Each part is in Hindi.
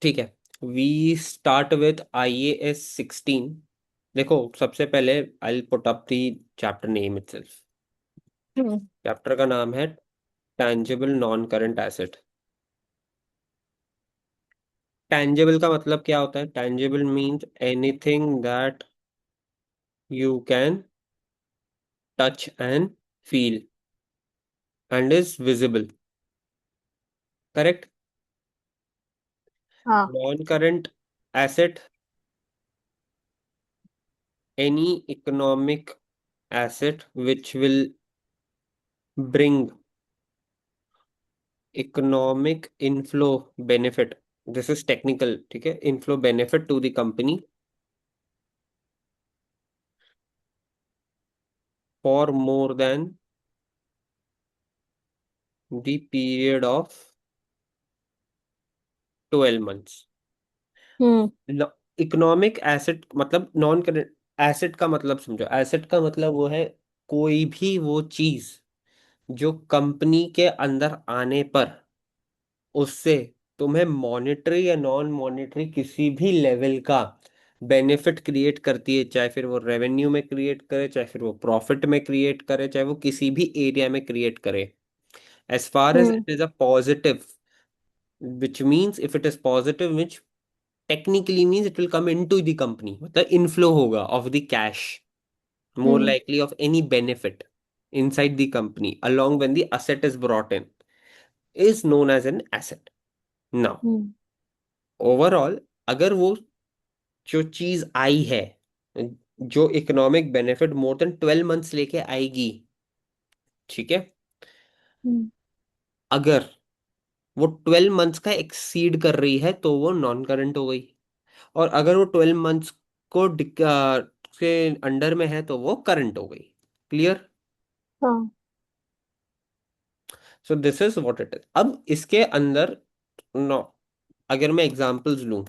ठीक है। We start with IAS 16। देखो, सबसे पहले I put up the chapter name itself. Hmm. Chapter का नाम है tangible non current asset. Tangible का मतलब क्या होता है? Tangible means anything that you can touch and feel and is visible. Correct. हाँ। Non current asset, any economic asset which will bring economic inflow benefit, this is technical, ठीक है, inflow benefit to the company for more than the period of 12 months। Hmm. Economic asset मतलब नॉन करंट एसेट का मतलब समझो। एसेट का मतलब वो है कोई भी वो चीज जो कंपनी के अंदर आने पर उससे तुम्हें मॉनेटरी या नॉन मॉनेटरी किसी भी लेवल का बेनिफिट क्रिएट करती है, चाहे फिर वो रेवेन्यू में क्रिएट करे, चाहे फिर वो प्रॉफिट में क्रिएट करे, चाहे वो किसी भी एरिया में क्रिएट करे। As far as hmm. It is a positive, which means if it is positive, which technically means it will come into the company, मतलब इनफ्लो होगा of the cash, more hmm. likely of any benefit inside the company along when the asset is brought in, is known as an asset। now hmm. Overall अगर वो जो चीज आई है, जो economic benefit more than 12 months लेके आएगी, ठीक है, हम्म। अगर वो 12 मंथ्स का एक्सीड कर रही है तो वो नॉन करंट हो गई। और अगर वो 12 मंथ्स को के अंडर में है तो वो करंट हो गई। क्लियर? हाँ। So this is what it is. अब इसके अंदर नो, अगर मैं एग्जांपल्स लूं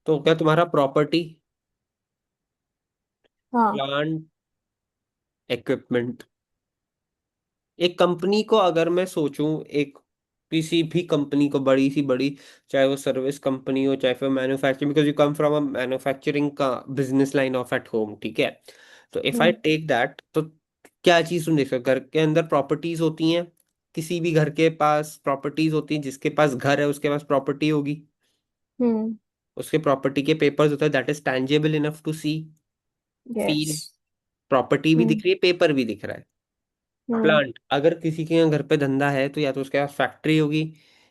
तो क्या तुम्हारा प्रॉपर्टी, हाँ। Plant, equipment. एक कंपनी को अगर मैं सोचूं, एक किसी भी कंपनी को, बड़ी सी बड़ी, चाहे वो सर्विस कंपनी हो, चाहे फिर manufacturing, because you come from a manufacturing का business line of at home, ठीक है। तो if I hmm. Take that, तो क्या चीज तुम देख सकते हो? घर के अंदर प्रॉपर्टीज होती हैं, किसी भी घर के पास प्रॉपर्टीज होती हैं, जिसके पास घर है उसके पास प्रॉपर्टी होगी, हम्म। उसके प्रॉपर्टी के पेपर्स होते हैं, that is tangible enough to see, yes. Feel. Property भी हम्म। दिख रही है, पेपर भी दिख रहा है। हम्म। प्लांट, अगर किसी के यहाँ घर पे धंधा है तो या तो उसके पास फैक्ट्री होगी,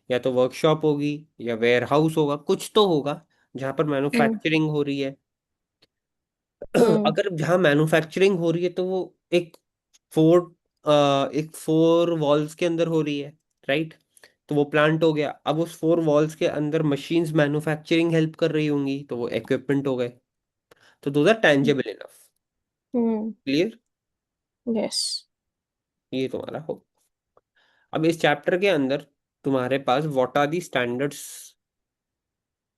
या तो वर्कशॉप होगी, या वेयर हाउस होगा, कुछ तो होगा जहाँ पर हम्म। मैन्युफैक्चरिंग हो रही है। हम्म। अगर जहाँ मैन्युफैक्चरिंग हो रही है तो वो एक फोर एक फोर वॉल्स के अंदर हो रही है, राइट? तो वो प्लांट हो गया। अब उस फोर वॉल्स के अंदर मशीन्स मैन्युफैक्चरिंग हेल्प कर रही होंगी तो वो इक्विपमेंट हो गए। तो दो are tangible enough. Hmm. Clear? Yes. ये तुम्हारा हो। अब इस चैप्टर के अंदर तुम्हारे पास what are the standards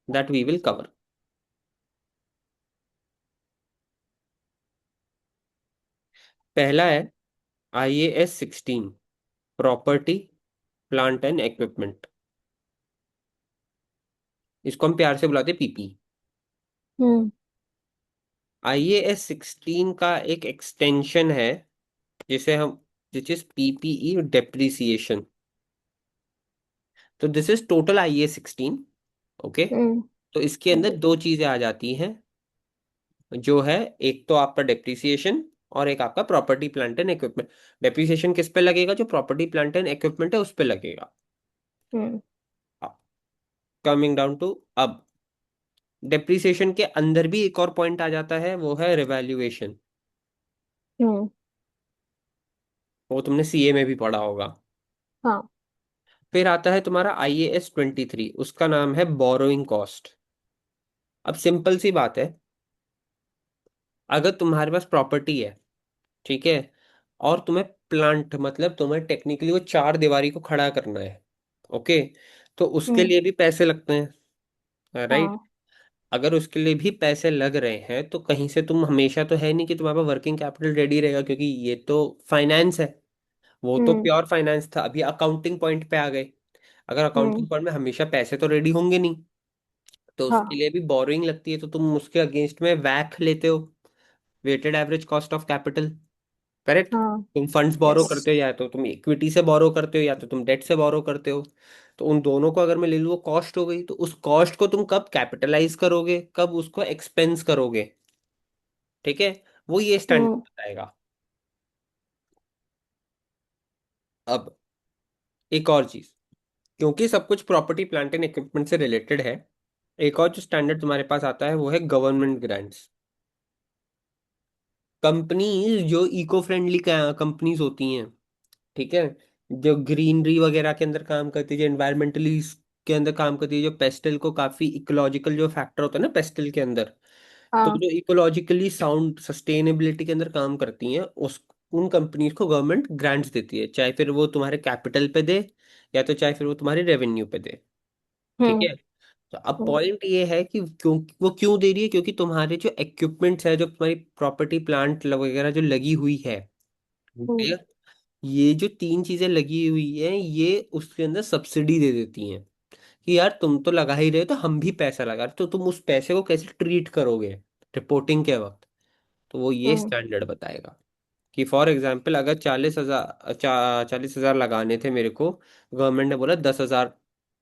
that we will cover. पहला है IAS 16, property, plant and equipment. इसको हम प्यार से बुलाते हैं पीपी। हम्म। IAS 16 का एक एक्सटेंशन है जिसे हम, विच इज PPE डेप्रिसिएशन। तो this is total IAS 16। Okay. Hmm. तो इसके अंदर दो चीजें आ जाती हैं, जो है एक तो आपका डेप्रिसिएशन और एक आपका property plant and equipment. Depreciation किस पे लगेगा? जो प्रॉपर्टी प्लांट एंड इक्विपमेंट है उस पे लगेगा। हम्म। कमिंग डाउन टू, अब डेप्रिसिएशन के अंदर भी एक और पॉइंट आ जाता है, वो है रिवैल्यूएशन। हम्म। वो तुमने CA में भी पढ़ा होगा। हाँ। फिर आता है तुम्हारा IAS 23, उसका नाम है बोरोइंग कॉस्ट। अब सिंपल सी बात है, अगर तुम्हारे पास प्रॉपर्टी है, ठीक है, और तुम्हें प्लांट, मतलब तुम्हें टेक्निकली वो चार दीवारी को खड़ा करना है, ओके, तो उसके हम्म। लिए भी पैसे लगते हैं, राइट? हाँ। अगर उसके लिए भी पैसे लग रहे हैं तो कहीं से तुम, हमेशा तो है नहीं कि तुम्हारे पास वर्किंग कैपिटल रेडी रहेगा, क्योंकि ये तो फाइनेंस है। वो तो हम्म। प्योर फाइनेंस था। अभी अकाउंटिंग पॉइंट पे आ गए। अगर हम्म। अकाउंटिंग पॉइंट में हमेशा पैसे तो रेडी होंगे नहीं, तो उसके हाँ। लिए भी बोरोइंग लगती है, तो तुम उसके अगेंस्ट में वैक लेते हो, weighted average cost of capital. Correct. हाँ। तुम फंड्स बोरो यस। करते हो, या तो तुम इक्विटी से बोरो करते हो या तो तुम डेट से बोरो करते हो। तो उन दोनों को अगर मैं ले लूँ, वो कॉस्ट हो गई, तो उस कॉस्ट को तुम कब कैपिटलाइज करोगे, कब उसको एक्सपेंस करोगे, ठीक है, वो ये स्टैंडर्ड हम्म। बताएगा। अब एक और चीज, क्योंकि सब कुछ प्रॉपर्टी प्लांट एंड इक्विपमेंट से रिलेटेड है, एक और जो स्टैंडर्ड तुम्हारे पास आता है वो है गवर्नमेंट ग्रांट्स। कंपनीज जो इको फ्रेंडली कंपनीज होती हैं, ठीक है, जो ग्रीनरी वगैरह के अंदर काम करती है, जो एनवायरमेंटली के अंदर काम करती है, जो पेस्टल को काफी इकोलॉजिकल जो फैक्टर होता है ना पेस्टल के अंदर, तो हाँ। जो इकोलॉजिकली साउंड सस्टेनेबिलिटी के अंदर काम करती हैं, उस उन कंपनीज को गवर्नमेंट ग्रांट्स देती है, चाहे फिर वो तुम्हारे कैपिटल पे दे या तो चाहे फिर वो तुम्हारे रेवेन्यू पे दे। ठीक हम्म। है। तो अब हम्म। पॉइंट ये है कि क्यों दे रही है, क्योंकि तुम्हारे जो इक्विपमेंट्स है, जो तुम्हारी प्रॉपर्टी प्लांट वगैरह जो लगी हुई है, हम्म। clear? ये जो तीन चीजें लगी हुई हैं, ये उसके अंदर सब्सिडी दे देती हैं कि यार तुम तो लगा ही रहे हो, तो हम भी पैसा लगा रहे, तो तुम उस पैसे को कैसे ट्रीट करोगे रिपोर्टिंग के वक्त। तो वो ये हम्म। स्टैंडर्ड बताएगा कि फॉर एग्जाम्पल अगर 40,000 लगाने थे मेरे को, गवर्नमेंट ने बोला 10,000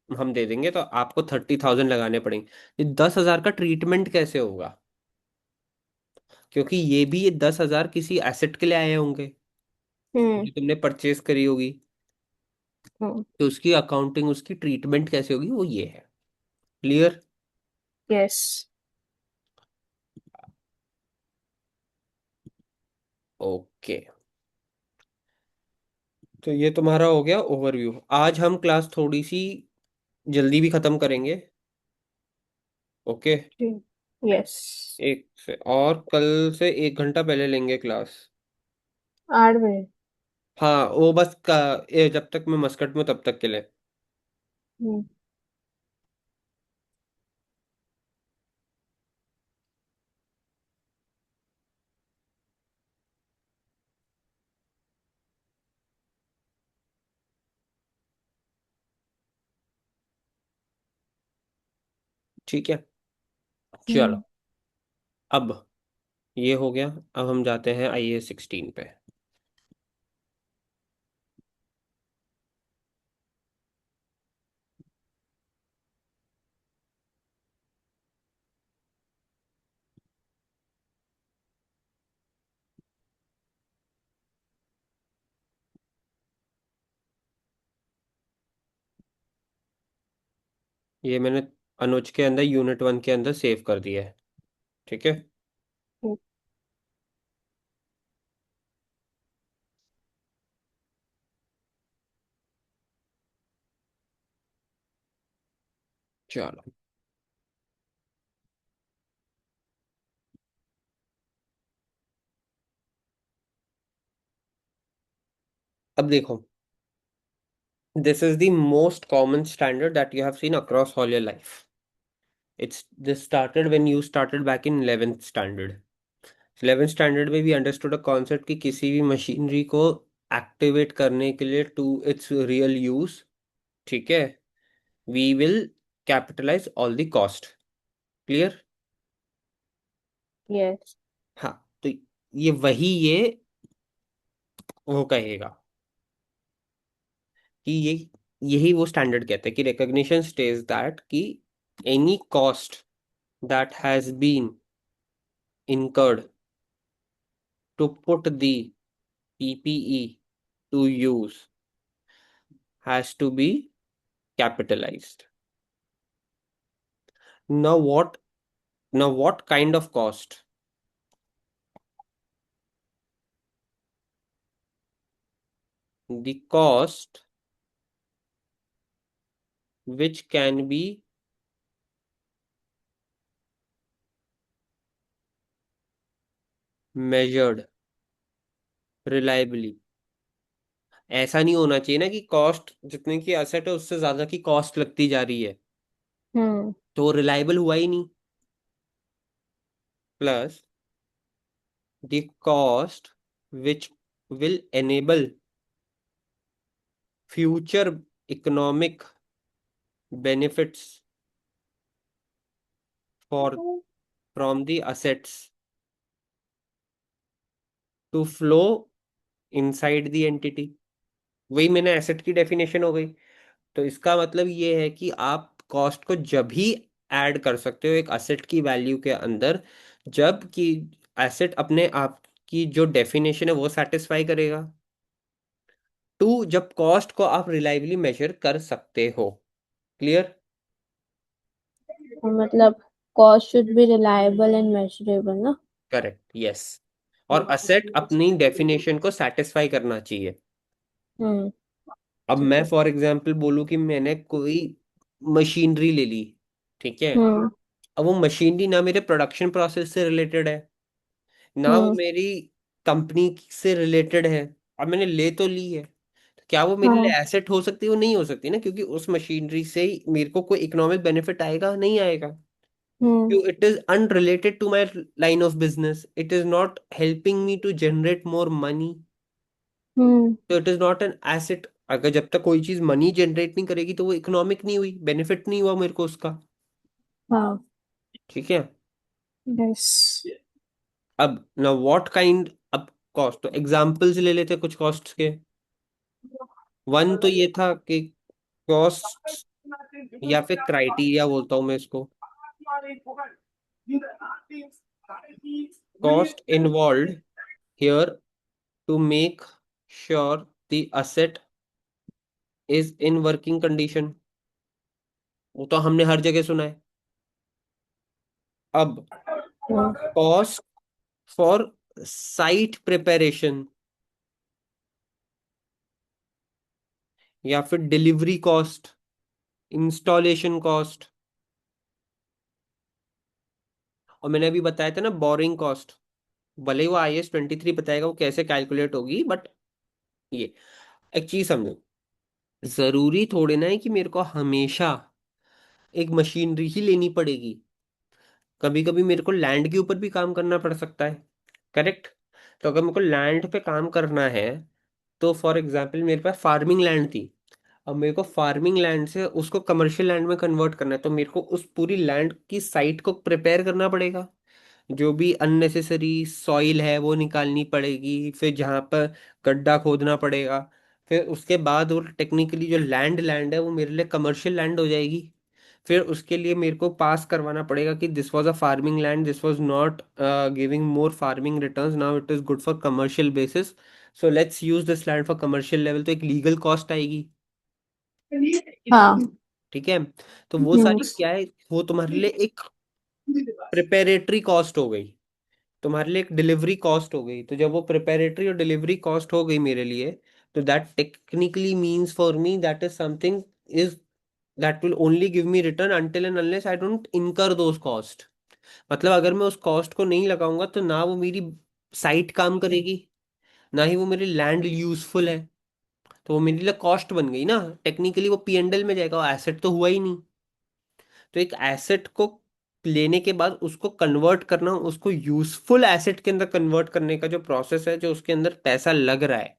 हम दे देंगे, तो आपको 30,000 लगाने पड़ेंगे। ये 10,000 का ट्रीटमेंट कैसे होगा, क्योंकि ये 10,000 किसी एसेट के लिए आए होंगे हम्म। जो तुमने परचेज करी होगी। हम्म। तो उसकी अकाउंटिंग, उसकी ट्रीटमेंट कैसे होगी, वो ये है। क्लियर। यस। ओके। तो ये तुम्हारा हो गया ओवरव्यू। आज हम क्लास थोड़ी सी जल्दी भी खत्म करेंगे। ओके। यस। एक से, और कल से 1 घंटा पहले लेंगे क्लास। 8 बजे। हाँ वो बस जब तक मैं मस्कट में तब तक के लिए। हम्म। ठीक है। चलो। हम्म। अब ये हो गया। अब हम जाते हैं IA-16 पे। ये मैंने अनुज के अंदर यूनिट 1 के अंदर सेव कर दिया है। ठीक है। हम्म। चलो। अब देखो, this is the most common standard that you have seen across all your life. It's this started when you started back in 11th standard. 11th standard में भी अंडरस्टूड अ कॉन्सेप्ट कि किसी भी मशीनरी को एक्टिवेट करने के लिए टू इट्स रियल यूज, ठीक है, we will capitalise all the cost. Clear. Yes. हाँ। तो ये वो कहेगा कि यही वो स्टैंडर्ड कहते हैं कि रिकॉग्निशन स्टेज दैट कि any cost that has been incurred to put the PPE to use has to be capitalized. Now what kind of cost? The cost which can be measured reliably। ऐसा नहीं होना चाहिए ना कि कॉस्ट जितने की एसेट है उससे ज्यादा की कॉस्ट लगती जा रही है, हम्म। तो रिलायबल हुआ ही नहीं। Plus the cost which will enable future economic benefits for from the assets to flow inside the entity. वही मैंने एसेट की डेफिनेशन हो गई। तो इसका मतलब ये है कि आप कॉस्ट को जब भी ऐड कर सकते हो एक असेट की वैल्यू के अंदर, जब कि एसेट अपने आप की जो डेफिनेशन है वो सेटिस्फाई करेगा। टू, जब कॉस्ट को आप रिलायबली मेजर कर सकते हो। क्लियर? मतलब cost should be reliable and measurable ना। Correct, yes. और असेट अपनी डेफिनेशन को सेटिस्फाई करना चाहिए। हम्म। अब ठीक मैं है। फॉर एग्जांपल बोलूं कि मैंने कोई मशीनरी ले ली, ठीक है। हम्म। अब वो मशीनरी ना मेरे प्रोडक्शन प्रोसेस से रिलेटेड है, ना वो हम्म। मेरी कंपनी से रिलेटेड है। अब मैंने ले तो ली है, तो क्या वो मेरे लिए हाँ। एसेट हो सकती है? वो नहीं हो सकती ना, क्योंकि उस मशीनरी से ही मेरे को कोई इकोनॉमिक बेनिफिट आएगा नहीं आएगा। हम्म। क्यों? It is unrelated to my line of business, it is not helping me to generate more money, hmm. तो it is not an asset. अगर जब तक कोई चीज मनी जनरेट नहीं करेगी तो वो इकोनॉमिक नहीं हुई, बेनिफिट नहीं हुआ मेरे को उसका। हाँ। ठीक है। यस। अब ना व्हाट काइंड, अब कॉस्ट तो एग्जांपल्स ले लेते हैं कुछ कॉस्ट के। वन तो ये था कि कॉस्ट, या फिर क्राइटेरिया बोलता हूं मैं इसको, cost involve here to make sure the asset is in working condition. वो तो हमने हर जगह सुना है। अब hmm. Cost for site preparation, या फिर डिलीवरी कॉस्ट, इंस्टॉलेशन कॉस्ट, और मैंने अभी बताया था ना बोरिंग कॉस्ट। भले ही वो IS-23 बताएगा वो कैसे कैलकुलेट होगी, बट ये एक चीज समझो, जरूरी थोड़ी ना है कि मेरे को हमेशा एक मशीनरी ही लेनी पड़ेगी। कभी कभी मेरे को लैंड के ऊपर भी काम करना पड़ सकता है। करेक्ट? तो अगर मेरे को लैंड पे काम करना है, तो फॉर एग्जाम्पल मेरे पास फार्मिंग लैंड थी, अब मेरे को फार्मिंग लैंड से उसको कमर्शियल लैंड में कन्वर्ट करना है, तो मेरे को उस पूरी लैंड की साइट को प्रिपेयर करना पड़ेगा। जो भी अननेसेसरी सॉइल है वो निकालनी पड़ेगी, फिर जहाँ पर गड्ढा खोदना पड़ेगा। फिर उसके बाद वो टेक्निकली जो लैंड लैंड है वो मेरे लिए कमर्शियल लैंड हो जाएगी। फिर उसके लिए मेरे को पास करवाना पड़ेगा कि this was a farming land, this was not giving more farming returns, now it is good for commercial basis, so let's use this land for commercial level. तो एक लीगल कॉस्ट आएगी। हाँ। ठीक है। तो वो हम्म। सारी क्या है, वो तुम्हारे लिए एक प्रिपेरेटरी कॉस्ट हो गई, तुम्हारे लिए एक डिलीवरी कॉस्ट हो गई। तो जब वो प्रिपेरेटरी और डिलीवरी कॉस्ट हो गई मेरे लिए, तो that technically means for me that is something is that will only give me return until and unless I don't इनकर दोस कॉस्ट। मतलब अगर मैं उस कॉस्ट को नहीं लगाऊंगा तो ना वो मेरी साइट काम करेगी, ना ही वो मेरी लैंड यूजफुल है। तो वो मेरे लिए कॉस्ट बन गई ना, टेक्निकली वो P&L में जाएगा, एसेट तो हुआ ही नहीं। तो एक एसेट को लेने के बाद उसको कन्वर्ट करना, उसको यूजफुल एसेट के अंदर कन्वर्ट करने का जो प्रोसेस है, जो उसके अंदर पैसा लग रहा है,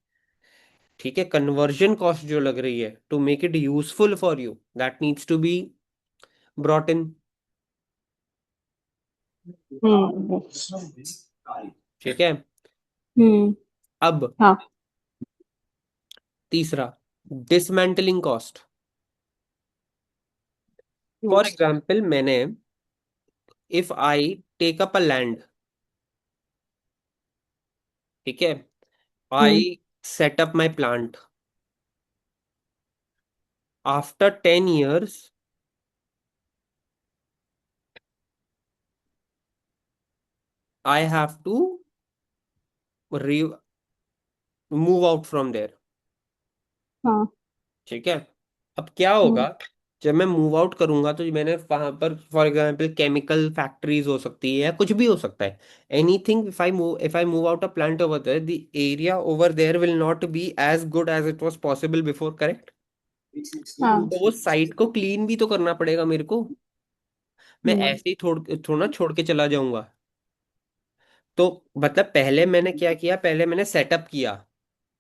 ठीक है, कन्वर्जन कॉस्ट जो लग रही है to make it useful for you, that needs to be brought in. Hmm. ठीक है। हम्म। अब हाँ। तीसरा, dismantling cost. Hmm. For example मैंने, if I take up a land, ठीक है, hmm. I set up my plant, after 10 years I have to move out from there. हाँ। ठीक है। अब क्या हम्म। होगा, जब मैं मूव आउट करूंगा तो मैंने वहां पर फॉर एग्जांपल केमिकल फैक्ट्रीज हो सकती है या कुछ भी हो सकता है, anything. If I move out a plant over there, the area over there will not be as good as it was possible before. Correct? हाँ। तो वो साइट को क्लीन भी तो करना पड़ेगा मेरे को। मैं हम्म। ऐसे ही थोड़ा छोड़ के चला जाऊंगा? तो मतलब पहले मैंने क्या किया, पहले मैंने सेटअप किया,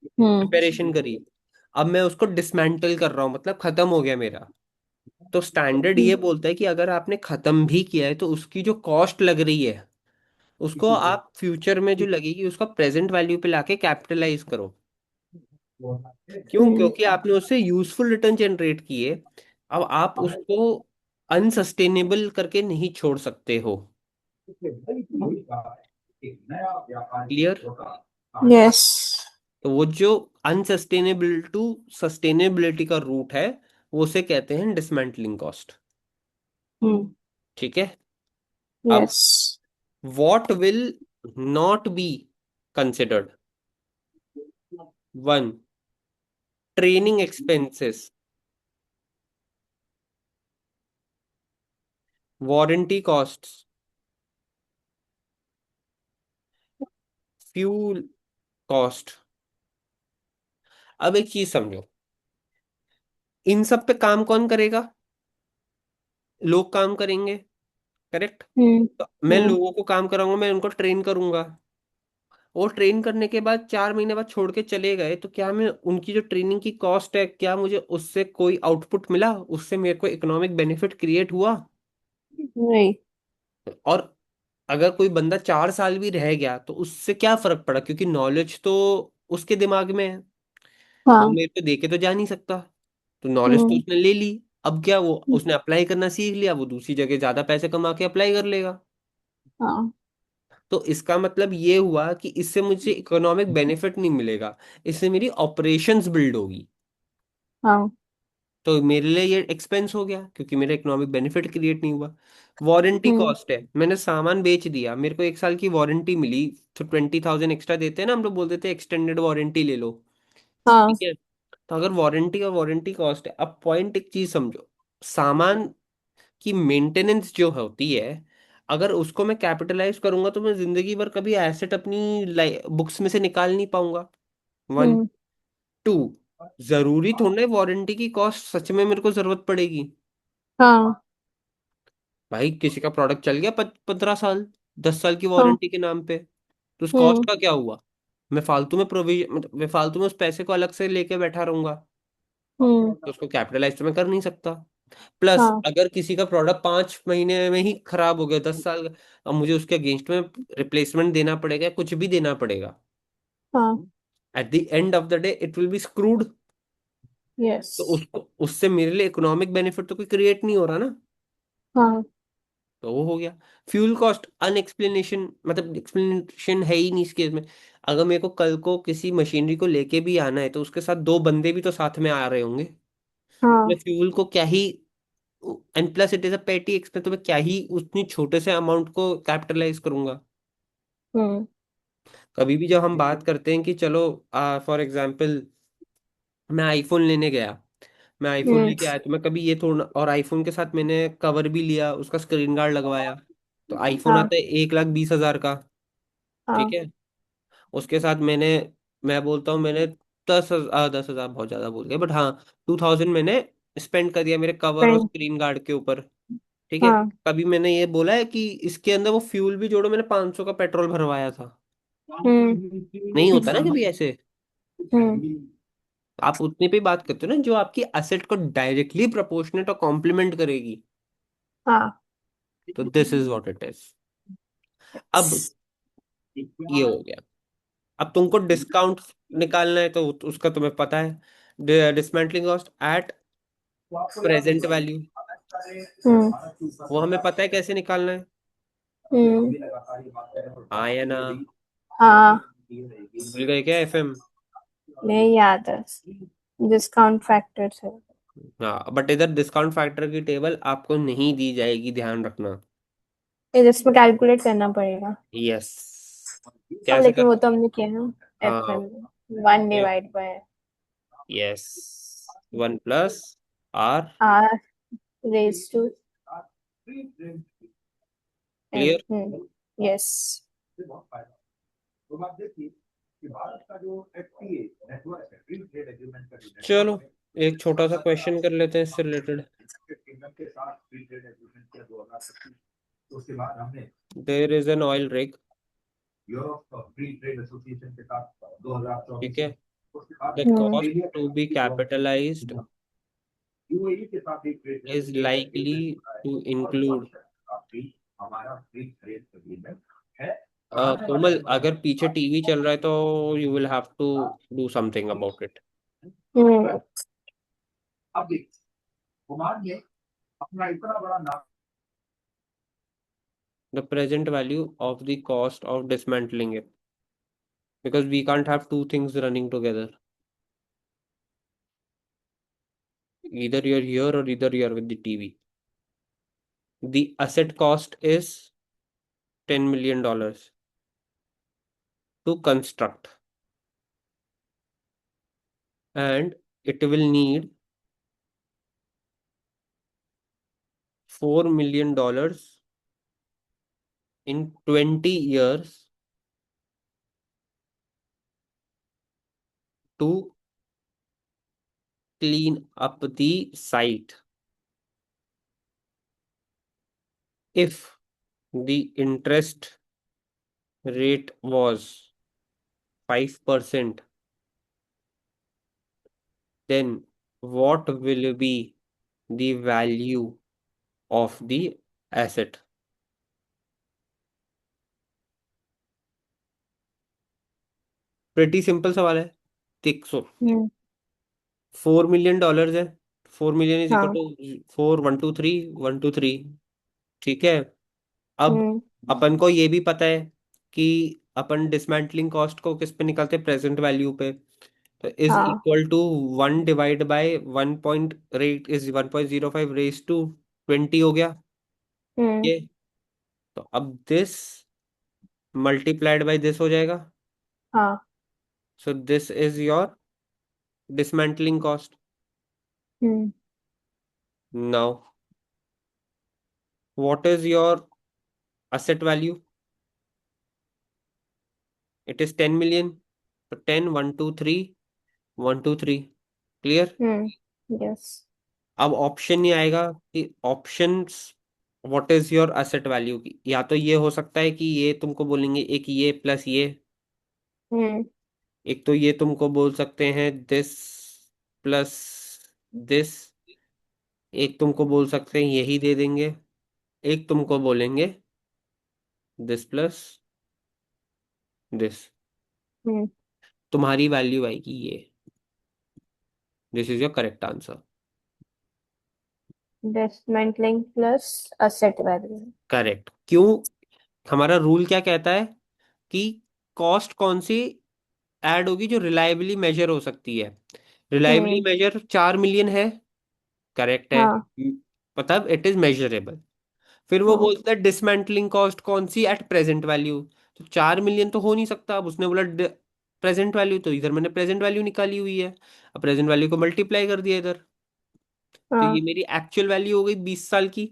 हम्म। प्रिपरेशन करी। अब मैं उसको डिसमेंटल कर रहा हूँ, मतलब खत्म हो गया मेरा। तो स्टैंडर्ड ये हम्म बोलता है कि अगर आपने खत्म भी किया है तो उसकी जो कॉस्ट लग रही है उसको आप फ्यूचर में जो लगेगी उसका प्रेजेंट वैल्यू पे लाके कैपिटलाइज करो। क्यों? हम्म क्योंकि आपने उससे यूजफुल रिटर्न जनरेट किए। अब आप उसको अनसस्टेनेबल करके नहीं छोड़ सकते हो। क्लियर? यस। तो वो जो अनसस्टेनेबल टू सस्टेनेबिलिटी का रूट है वो उसे कहते हैं डिसमेंटलिंग कॉस्ट। हम्म ठीक है। अब yes. What will not be considered? One, training expenses, warranty costs, fuel cost. अब एक चीज समझो, इन सब पे काम कौन करेगा? लोग काम करेंगे, करेक्ट? हम्म तो मैं हम्म लोगों को काम कराऊंगा, मैं उनको ट्रेन करूंगा। और ट्रेन करने के बाद 4 महीने बाद छोड़ के चले गए तो क्या मैं उनकी जो ट्रेनिंग की कॉस्ट है, क्या मुझे उससे कोई आउटपुट मिला? उससे मेरे को इकोनॉमिक बेनिफिट क्रिएट हुआ? नहीं। और अगर कोई बंदा 4 साल भी रह गया तो उससे क्या फर्क पड़ा, क्योंकि नॉलेज तो उसके दिमाग में है। वो हाँ। मेरे को देके तो जा नहीं सकता। तो नॉलेज तो हम्म उसने ले ली। अब क्या, वो उसने अप्लाई करना सीख लिया, वो दूसरी जगह ज्यादा पैसे कमा के अप्लाई कर लेगा। हाँ। तो इसका मतलब ये हुआ कि इससे मुझे इकोनॉमिक बेनिफिट नहीं मिलेगा, इससे मेरी ऑपरेशंस बिल्ड होगी। हाँ। तो मेरे लिए ये एक्सपेंस हो गया क्योंकि मेरा इकोनॉमिक बेनिफिट क्रिएट नहीं हुआ। वारंटी हम्म कॉस्ट है, मैंने सामान बेच दिया, मेरे को 1 साल की वारंटी मिली, तो 20,000 एक्स्ट्रा देते हैं ना, हम लोग बोल देते हैं एक्सटेंडेड वारंटी ले लो। हाँ। ठीक है। तो अगर वारंटी और वारंटी कॉस्ट है, अब पॉइंट एक चीज समझो, सामान की मेंटेनेंस जो होती है, अगर उसको मैं कैपिटलाइज करूंगा तो मैं जिंदगी भर कभी एसेट अपनी बुक्स में से निकाल नहीं पाऊंगा। वन। हम्म टू, जरूरी थोड़ा है वारंटी की कॉस्ट सच में मेरे को जरूरत पड़ेगी। हाँ। भाई किसी का प्रोडक्ट चल गया 15 साल, 10 साल की हाँ। वारंटी के नाम पे, तो उस कॉस्ट हम्म का क्या हुआ? मैं फालतू में प्रोविजन, मतलब मैं फालतू में उस पैसे को अलग से लेके बैठा रहूंगा। तो उसको कैपिटलाइज तो मैं कर नहीं सकता। प्लस हाँ। अगर किसी का प्रोडक्ट 5 महीने में ही खराब हो गया, 10 साल अब मुझे उसके अगेंस्ट में रिप्लेसमेंट देना पड़ेगा, कुछ भी देना पड़ेगा। हाँ। At the end of the day it will be screwed. Yes. तो उसको उससे मेरे लिए इकोनॉमिक बेनिफिट तो कोई क्रिएट नहीं हो रहा ना। हाँ। तो वो हो गया। फ्यूल कॉस्ट अनएक्सप्लेनेशन, मतलब एक्सप्लेनेशन है ही नहीं इस केस में। अगर मेरे को कल को किसी मशीनरी को लेके भी आना है तो उसके साथ 2 बंदे भी तो साथ में आ रहे होंगे। मैं हाँ। फ्यूल को क्या ही, and plus it is a petty expense, तो मैं क्या ही उतनी छोटे से अमाउंट को कैपिटलाइज करूंगा? हम्म कभी भी जब हम बात करते हैं कि चलो, फॉर एग्जांपल मैं आईफोन लेने गया, मैं आईफोन हम्म लेके आया, तो मैं कभी ये थोड़ा, और आईफोन के साथ मैंने कवर भी लिया, उसका स्क्रीन गार्ड लगवाया, तो आईफोन हाँ। आता है 1,20,000 का। ठीक हाँ। है। उसके साथ मैं बोलता हूँ मैंने 10,000 बहुत ज्यादा बोल गया, बट हाँ, 2,000 मैंने स्पेंड कर दिया मेरे कवर और फ्रेंड। स्क्रीन गार्ड के ऊपर। ठीक है। हाँ। कभी मैंने ये बोला है कि इसके अंदर वो फ्यूल भी जोड़ो, मैंने 500 का पेट्रोल भरवाया था? नहीं होता ना कभी ऐसे। हम्म आप उतने पे ही बात करते हो ना जो आपकी एसेट को डायरेक्टली प्रोपोर्शनेट और कॉम्प्लीमेंट करेगी। हाँ। तो this is what it is. अब ये हो गया। अब तुमको डिस्काउंट निकालना है तो उसका तुम्हें पता है, dismantling cost at present value. Hmm वो हमें पता है कैसे निकालना है। हम्म हाँ या ना? हाँ। भूल गए क्या एफएम? नहीं याद है। डिस्काउंट फैक्टर है। हाँ, बट इधर डिस्काउंट फैक्टर की टेबल आपको नहीं दी जाएगी, ध्यान रखना। फिर इसमें कैलकुलेट करना पड़ेगा। यस। अब कैसे लेकिन वो कर? तो हमने किया ना। एफ हाँ। M 1/. Yes. 1 + R। R raised to n. Clear? Yes. चलो, एक छोटा सा क्वेश्चन कर लेते हैं इससे related. There is an oil rig. ठीक है। The cost to be capitalized is likely to include कोमल, अगर पीछे टीवी चल रहा है तो you will have to do something about it. Hmm The present value of the cost of dismantling it, because we can't have two things running together. Either you're here or either you're with the TV. The asset cost is $10 million to construct, and it will need $4 million in 20 years to clean up the site. If the interest rate was 5%, then what will be the value of the asset? Pretty simple सवाल है. देख सो, हम्म $4 million है. 4 million इज इक्वल हाँ टू 4, 1 2 3, 1 2 3. ठीक है. अब हम्म अपन को ये भी पता है कि अपन डिसमेंटलिंग कॉस्ट को किस पे निकालते हैं, प्रेजेंट वैल्यू पे. तो इज हाँ equal to 1 divide by 1 point rate is 1.05 raise to 20 हो गया हम्म ये. तो अब दिस मल्टीप्लाइड बाय दिस हो जाएगा. हाँ so this is your dismantling cost. Hmm Now, what is your asset value? It is 10 million. So 10, 1 2 3, 1 2 3. Clear? Yes अब ऑप्शन नहीं आएगा कि options what is your asset value की. या तो ये हो सकता है कि ये तुमको बोलेंगे एक ये प्लस ये. हम्म एक तो ये तुमको बोल सकते हैं दिस प्लस दिस. एक तुमको बोल सकते हैं यही दे देंगे. एक तुमको बोलेंगे दिस प्लस दिस. हम्म तुम्हारी वैल्यू आएगी ये. This is your correct answer. Dismantling plus asset value correct. क्यों? हमारा रूल क्या कहता है कि कॉस्ट कौन सी ऐड होगी जो रिलायबली मेजर हो सकती है. रिलायबली हम्म मेजर 4 मिलियन है. करेक्ट है. हाँ मतलब इट इज मेजरेबल. फिर वो हाँ बोलता है डिसमेंटलिंग कॉस्ट कौन सी एट प्रेजेंट वैल्यू. तो 4 मिलियन तो हो नहीं सकता. अब उसने बोला प्रेजेंट वैल्यू, तो इधर मैंने प्रेजेंट वैल्यू निकाली हुई है. अब प्रेजेंट वैल्यू को मल्टीप्लाई कर दिया इधर. तो ये हाँ मेरी एक्चुअल वैल्यू हो गई 20 साल की.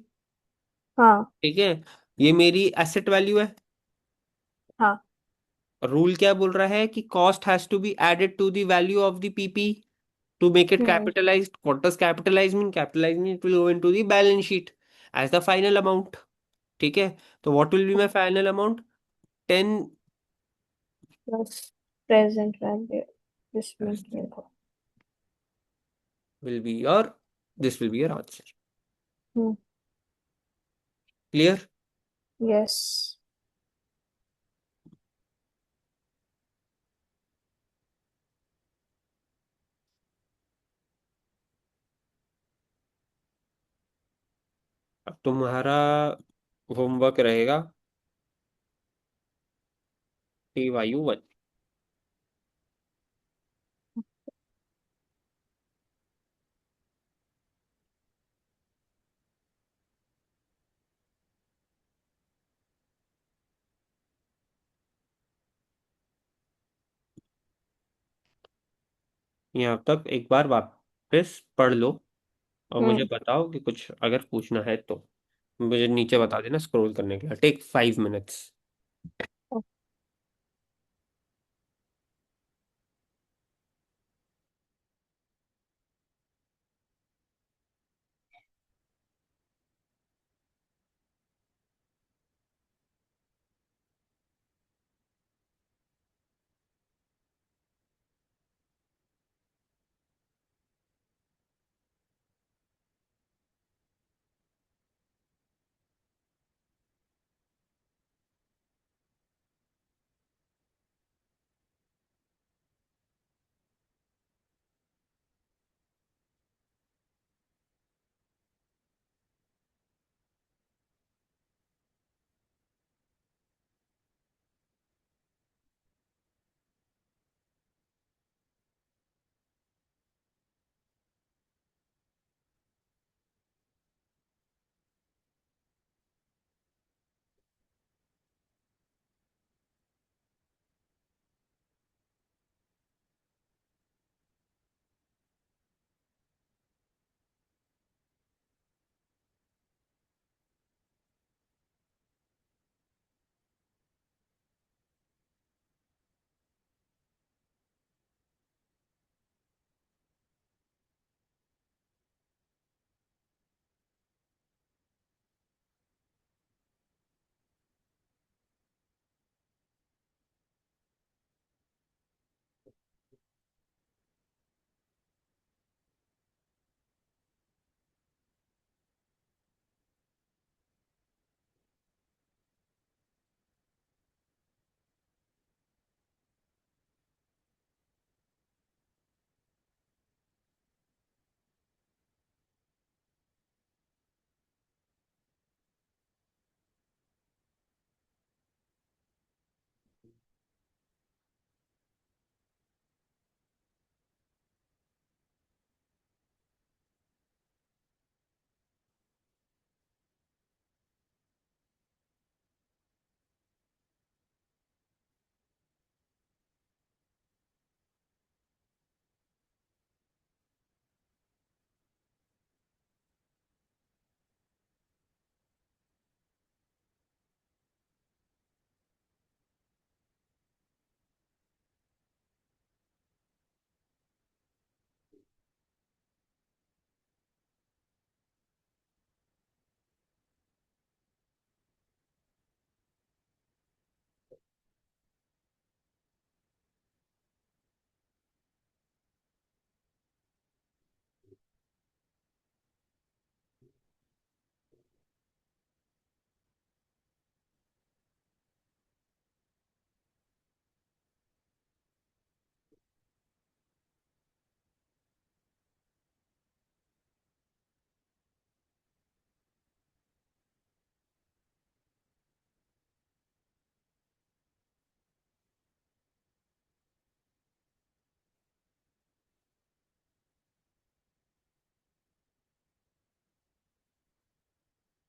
हाँ ठीक है. ये मेरी एसेट वैल्यू है. हाँ रूल क्या बोल रहा है कि cost has to be added to the value of the PP to make it hmm capitalised. What does capitalise mean? Capitalise mean it will go into the balance sheet as the final amount. ठीक है. तो what will be my final amount? 10. Plus present value dismantling will be your, this will be your answer. Hmm clear? Yes अब तुम्हारा होमवर्क रहेगा TYU 1. यहाँ तक एक बार वापस पढ़ लो और मुझे हम्म बताओ कि कुछ अगर पूछना है तो. मुझे नीचे बता देना स्क्रॉल करने के लिए. Take 5 minutes.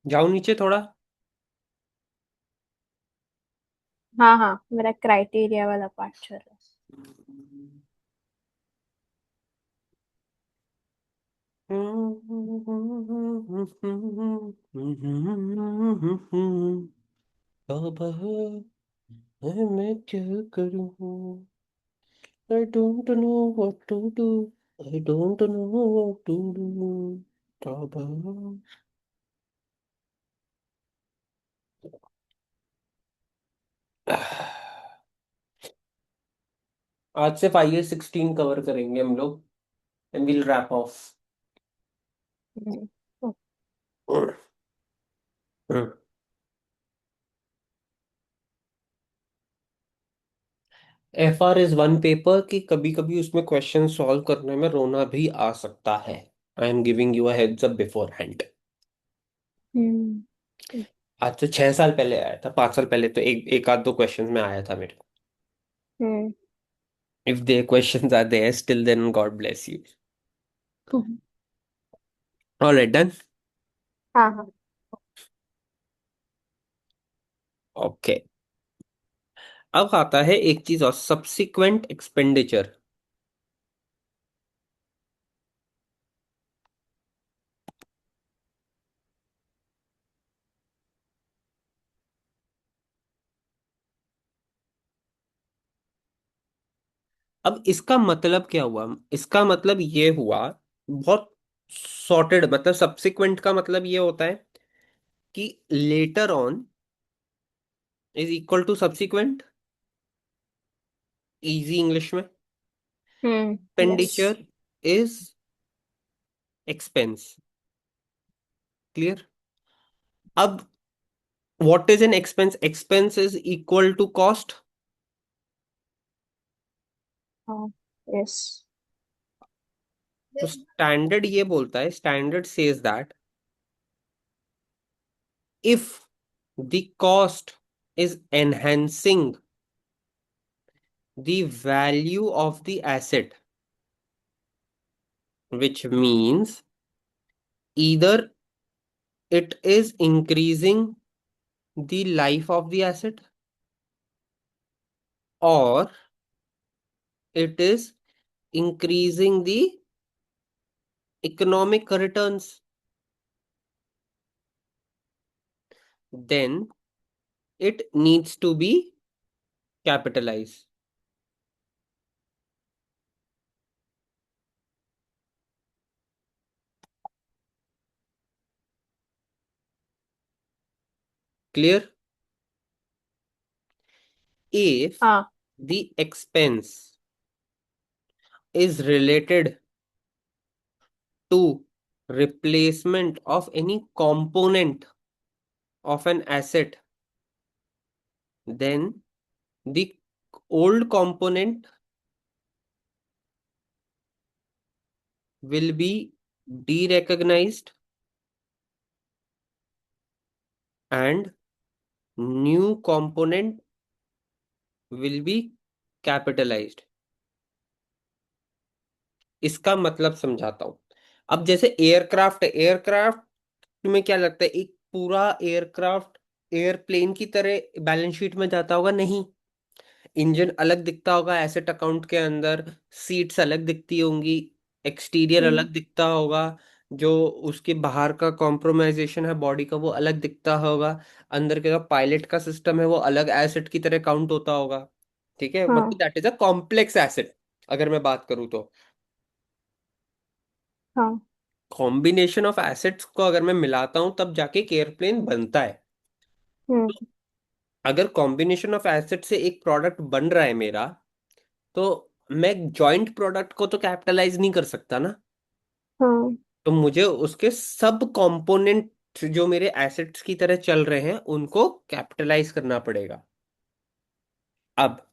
जाओ नीचे थोड़ा। हाँ हाँ, मेरा क्राइटेरिया वाला पार्ट चल रहा अब है मैं क्या करूं? I don't know what to do. I don't know what to do. अब आज से 5 year 16 कवर करेंगे हम लोग एंड विल रैप ऑफ। है। ओ, FR इज वन पेपर कि कभी कभी उसमें क्वेश्चन सॉल्व करने में रोना भी आ सकता है। I am giving you a heads up beforehand. Hmm आज से 6 साल पहले आया था, 5 साल पहले तो एक आध दो क्वेश्चन में आया था मेरे। Hmm if they questions are there still then God bless you. Alright done. हाँ हाँ। ओके। अब आता है एक चीज और, सब्सिक्वेंट एक्सपेंडिचर। अब इसका मतलब क्या हुआ? इसका मतलब ये हुआ, बहुत सॉर्टेड, मतलब सब्सिक्वेंट का मतलब ये होता है कि later on is equal to subsequent, easy English में। Yes. Expenditure is expense. Clear? अब what is an expense? Expense is equal to cost. हाँ। यस। तो स्टैंडर्ड ये बोलता है, standard says that if the cost is enhancing the value of the asset, which means either it is increasing the life of the asset or it is increasing the economic returns, then it needs to be capitalized. Clear? If हाँ। the expense is related to replacement of any component of an asset, then the old component will be derecognized and new component will be capitalized। इसका मतलब समझाता हूं। अब जैसे एयरक्राफ्ट है, एयरक्राफ्ट में क्या लगता है, एक पूरा एयरक्राफ्ट एयरप्लेन की तरह बैलेंस शीट में जाता होगा? नहीं। इंजन अलग दिखता होगा एसेट अकाउंट के अंदर, सीट्स अलग दिखती होंगी, एक्सटीरियर हम्म अलग दिखता होगा, जो उसके बाहर का कॉम्प्रोमाइजेशन है बॉडी का वो अलग दिखता होगा, अंदर के जो पायलट का सिस्टम है वो अलग एसेट की तरह काउंट होता होगा। ठीक है, मतलब हाँ that is a complex asset अगर मैं बात करूँ तो। हाँ। कॉम्बिनेशन ऑफ एसेट्स को अगर मैं मिलाता हूं तब जाके एक एयरप्लेन बनता है। हम्म अगर कॉम्बिनेशन ऑफ एसेट से एक प्रोडक्ट बन रहा है मेरा, तो मैं जॉइंट प्रोडक्ट को तो कैपिटलाइज नहीं कर सकता ना। हाँ। तो मुझे उसके सब कंपोनेंट जो मेरे एसेट्स की तरह चल रहे हैं उनको कैपिटलाइज करना पड़ेगा। अब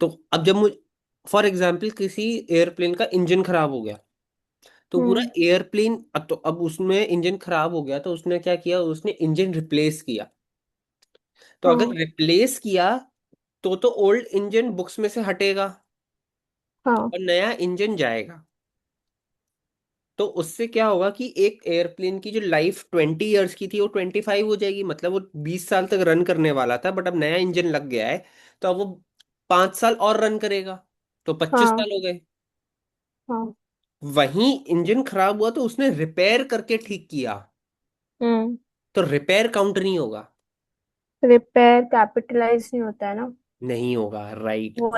तो अब जब मुझे फॉर एग्जांपल किसी एयरप्लेन का इंजन खराब हो गया, तो पूरा हम्म एयरप्लेन, अब उसमें इंजन खराब हो गया तो उसने क्या किया, उसने इंजन रिप्लेस किया। तो अगर हाँ रिप्लेस किया तो ओल्ड इंजन बुक्स में से हटेगा हाँ। और नया इंजन जाएगा। तो उससे क्या होगा कि एक एयरप्लेन की जो लाइफ 20 ईयर्स की थी वो 25 हो जाएगी, मतलब वो 20 साल तक रन करने वाला था, बट अब नया इंजन लग गया है, तो अब वो 5 साल और रन करेगा, तो 25 साल हाँ। हो गए। हाँ। वहीं इंजन खराब हुआ तो उसने रिपेयर करके ठीक किया, हम्म। तो रिपेयर काउंट नहीं होगा। रिपेयर कैपिटलाइज नहीं होता है ना। नहीं होगा, राइट। वो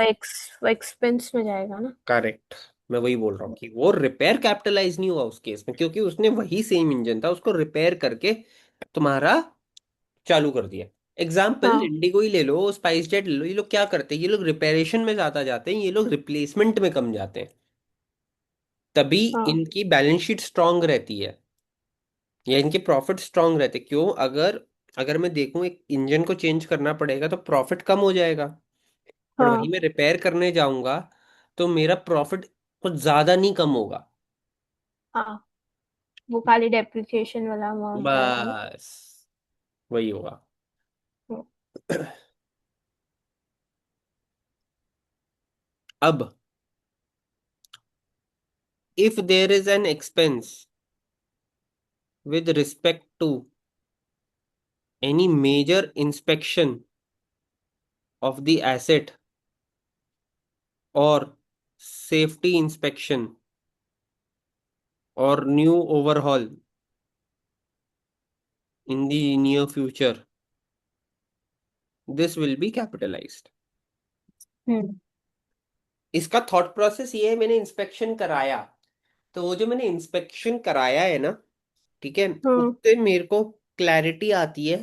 एक्सपेंस में जाएगा ना। करेक्ट। मैं वही बोल रहा हूँ कि वो रिपेयर कैपिटलाइज नहीं हुआ उस केस में, क्योंकि उसने वही सेम इंजन था उसको रिपेयर करके तुम्हारा चालू कर दिया। एग्जाम्पल हाँ। इंडिगो ही ले लो, स्पाइस जेट ले लो, ये लोग क्या करते हैं, ये लोग रिपेयरेशन में ज्यादा जाते हैं, ये लोग रिप्लेसमेंट में कम जाते हैं। तभी हाँ। इनकी बैलेंस शीट स्ट्रांग रहती है, या इनके प्रॉफिट स्ट्रांग रहते हैं। क्यों? अगर अगर मैं देखूं एक इंजन को चेंज करना पड़ेगा तो प्रॉफिट कम हो जाएगा, पर वहीं हाँ। मैं रिपेयर करने जाऊंगा तो मेरा प्रॉफिट कुछ ज्यादा नहीं कम होगा। हाँ। वो खाली डेप्रिसिएशन वाला अमाउंट आएगा ना। बस वही होगा। हम्म। अब if there is an expense with respect to any major inspection of the asset or safety inspection or new overhaul in the near future, this will be capitalized. हम्म। इसका थॉट प्रोसेस ये है, मैंने इंस्पेक्शन कराया, तो वो जो मैंने इंस्पेक्शन कराया है ना, ठीक है, हाँ। उससे मेरे को क्लैरिटी आती है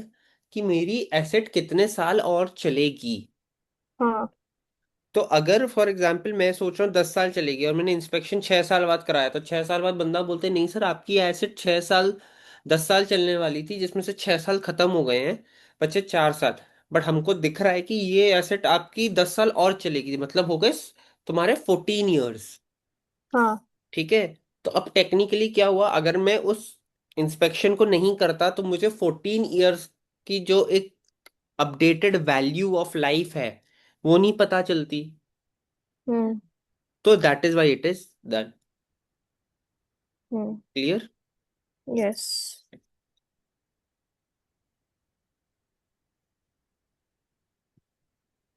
कि मेरी एसेट कितने साल और चलेगी। हाँ। तो अगर फॉर एग्जाम्पल मैं सोच रहा हूँ 10 साल चलेगी और मैंने इंस्पेक्शन 6 साल बाद कराया, तो 6 साल बाद बंदा बोलते नहीं सर आपकी एसेट 6 साल 10 साल चलने वाली थी, जिसमें से 6 साल खत्म हो गए हैं, बचे 4 साल, बट हमको दिख रहा है कि ये एसेट आपकी 10 साल और चलेगी, मतलब हो गए तुम्हारे 14 ईयर्स। हाँ। ठीक है। तो अब टेक्निकली क्या हुआ, अगर मैं उस इंस्पेक्शन को नहीं करता तो मुझे 14 ईयर्स की जो एक अपडेटेड वैल्यू ऑफ लाइफ है वो नहीं पता चलती। हम्म। तो that is why it is done. Hmm. Clear? Yes.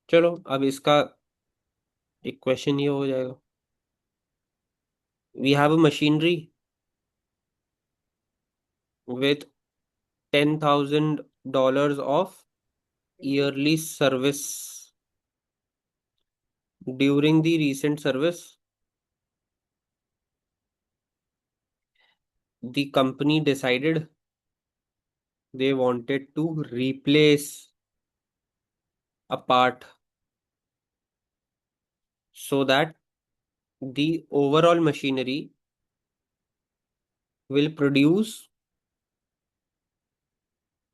चलो अब इसका एक क्वेश्चन ये हो जाएगा। We have a machinery with $10,000 of yearly service. During the recent service the company decided they wanted to replace a part so that the overall machinery will produce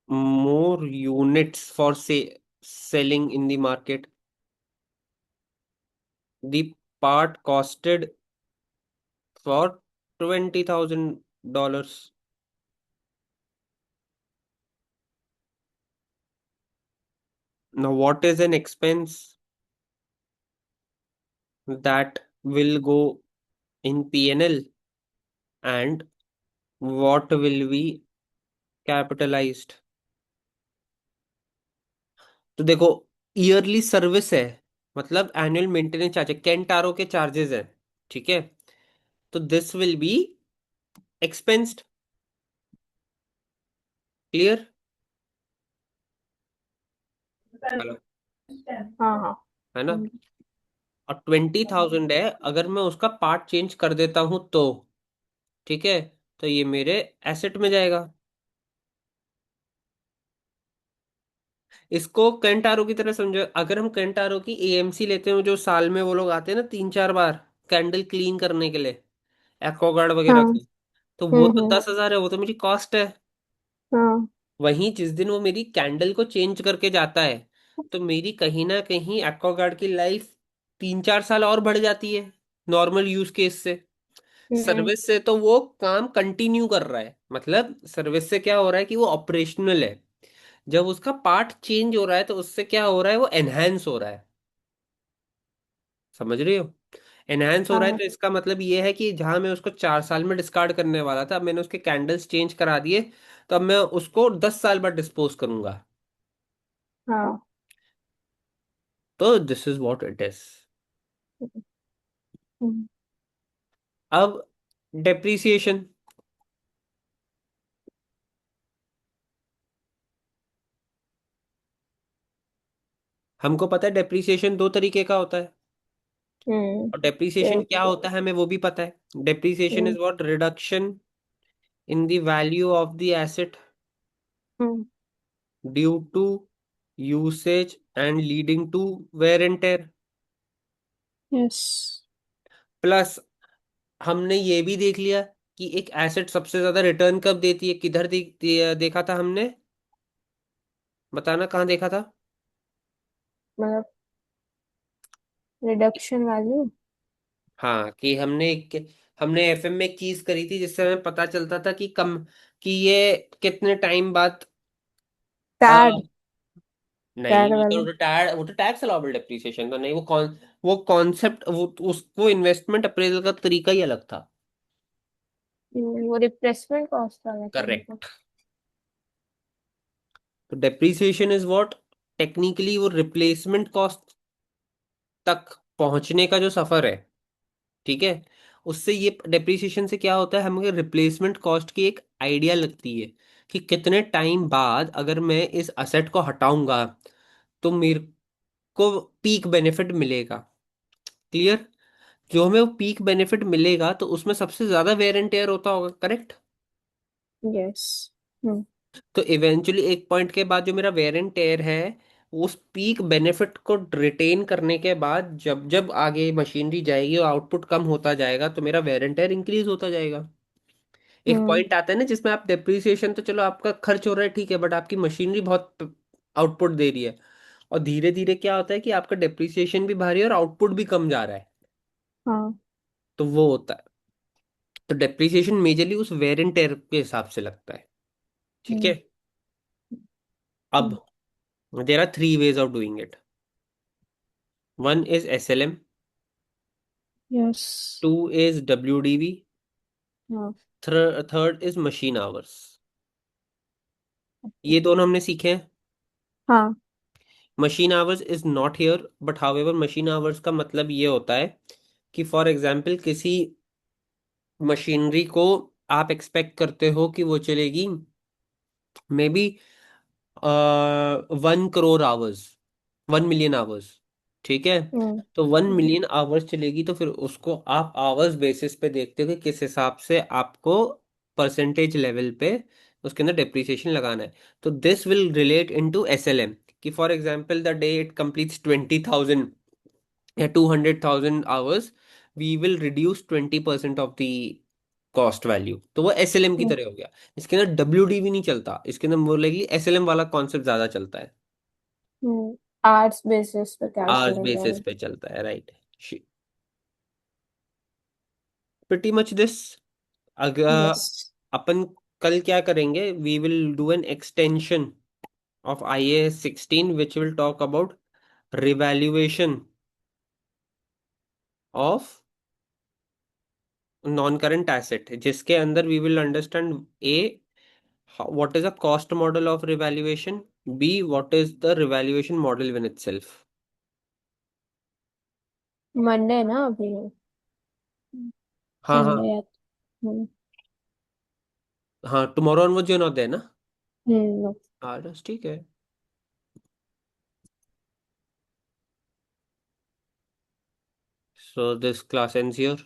more units for say selling in the market. The part costed for $20,000. Now, what is an expense that will go in P&L and what will be capitalized? तो देखो, ईयरली सर्विस है, मतलब एनुअल मेंटेनेंस चार्ज है, केंटारो के चार्जेस है, ठीक है, तो this will be expensed. Clear? Hello? हाँ। हाँ। है ना? हम्म। और 20,000 है, अगर मैं उसका पार्ट चेंज कर देता हूं तो, ठीक है, तो ये मेरे एसेट में जाएगा। इसको केंटारो की तरह समझो, अगर हम केंटारो की एएमसी लेते हैं, जो साल में वो लोग आते हैं ना 3-4 बार कैंडल क्लीन करने के लिए, एक्वागार्ड वगैरह हाँ। का, तो वो तो हम्म। 10,000 है, वो तो मेरी कॉस्ट है। हाँ। वहीं जिस दिन वो मेरी कैंडल को चेंज करके जाता है, तो मेरी कहीं ना कहीं एक्वागार्ड की लाइफ 3-4 साल और बढ़ जाती है, नॉर्मल यूज केस से। हम्म। सर्विस से तो वो काम कंटिन्यू कर रहा है, मतलब सर्विस से क्या हो रहा है कि वो ऑपरेशनल है, जब उसका पार्ट चेंज हो रहा है तो उससे क्या हो रहा है, वो एनहेंस हो रहा है। समझ रही हो? एनहांस हो रहा है हाँ तो इसका मतलब ये है कि जहां मैं उसको 4 साल में डिस्कार्ड करने वाला था, अब मैंने उसके कैंडल्स चेंज करा दिए, तो अब मैं उसको 10 साल बाद डिस्पोज करूंगा। हाँ। तो this is what it is. Hmm. अब डेप्रिसिएशन। हमको पता है डेप्रिसिएशन दो तरीके का होता है, और डेप्रिसिएशन फिर। क्या होता है हमें वो भी पता है। Depreciation is hmm. What reduction in the value of the asset hmm. Due to usage and leading to wear and tear. Yes. Plus हमने ये भी देख लिया कि एक एसेट सबसे ज्यादा रिटर्न कब देती है, किधर देखा था हमने, बताना कहाँ देखा था। मतलब रिडक्शन वैल्यू। हाँ, कि हमने एफएम में एक चीज करी थी जिससे हमें पता चलता था कि कम, कि ये कितने टाइम बाद। आ, टैड। नहीं, टैड ये तो वाला। रिटायर्ड, वो तो टैक्स अलाउबल डेप्रिसिएशन तो नहीं, वो कॉन्सेप्ट, वो उसको इन्वेस्टमेंट अप्रेजल का तरीका ही अलग था। वो रिप्लेसमेंट कॉस्ट वाला था मतलब। करेक्ट। तो डेप्रिसिएशन इज व्हाट, टेक्निकली वो रिप्लेसमेंट कॉस्ट तक पहुंचने का जो सफर है, ठीक है, उससे ये डेप्रिसिएशन से क्या होता है, हमें रिप्लेसमेंट कॉस्ट की एक आइडिया लगती है कि कितने टाइम बाद अगर मैं इस असेट को हटाऊंगा तो मेरे को पीक बेनिफिट मिलेगा। क्लियर। जो हमें वो पीक बेनिफिट मिलेगा तो उसमें सबसे ज्यादा वेयर एंड टेयर होता होगा, करेक्ट। यस। हम्म। तो इवेंचुअली एक पॉइंट के बाद जो मेरा वेयर एंड टेयर है, उस पीक बेनिफिट को रिटेन करने के बाद जब जब आगे मशीनरी जाएगी और आउटपुट कम होता जाएगा तो मेरा वेयर एंड टेयर इंक्रीज होता जाएगा। एक हम्म। पॉइंट आता है ना जिसमें आप डेप्रिसिएशन तो चलो आपका खर्च हो रहा है ठीक है, बट आपकी मशीनरी बहुत आउटपुट दे रही है, और धीरे धीरे क्या होता है कि आपका डेप्रिसिएशन भी भारी है और आउटपुट भी कम जा रहा है। हाँ। तो वो होता है। तो डेप्रिसिएशन मेजरली उस वेर एंड टेयर के हिसाब से लगता है, ठीक है। हम्म। अब hmm. There are three ways of doing it. One is SLM, yes. Two is WDV, हाँ। Third is machine hours. Okay. ये दोनों हमने सीखे हैं। हाँ। Machine hours is not here, but however machine hours का मतलब ये होता है कि फॉर एग्जाम्पल किसी मशीनरी को आप एक्सपेक्ट करते हो कि वो चलेगी may be 1 crore hours, 1 million hours, ठीक है। हम्म। तो वन हम्म। मिलियन आवर्स चलेगी तो फिर उसको आप आवर्स बेसिस पे देखते हो कि किस हिसाब से आपको परसेंटेज लेवल पे उसके अंदर डेप्रिसिएशन लगाना है। तो this will relate into SLM, कि for example the day it completes 20,000 या 200,000 hours, we will reduce 20% of the cost value. तो वो एसएलएम की हम्म। तरह हो गया। इसके अंदर डब्ल्यूडीवी नहीं चलता, इसके अंदर मोर लाइकली एसएलएम वाला कॉन्सेप्ट ज्यादा चलता है। आर्ट्स बेसिस पे आवर्स कैलकुलेट बेसिस होगा। पे चलता है, राइट। Pretty much this. अगर यस। अपन कल क्या करेंगे, we will do an extension of IAS 16 which will talk about revaluation of non current asset, जिसके अंदर we will understand a what is a cost model of revaluation, b what is the revaluation model in itself। Monday ना अभी। हाँ हाँ संडे या। हम्म। हाँ, tomorrow onwards you not there ना। no। हाँ बस ठीक है। So this class ends here.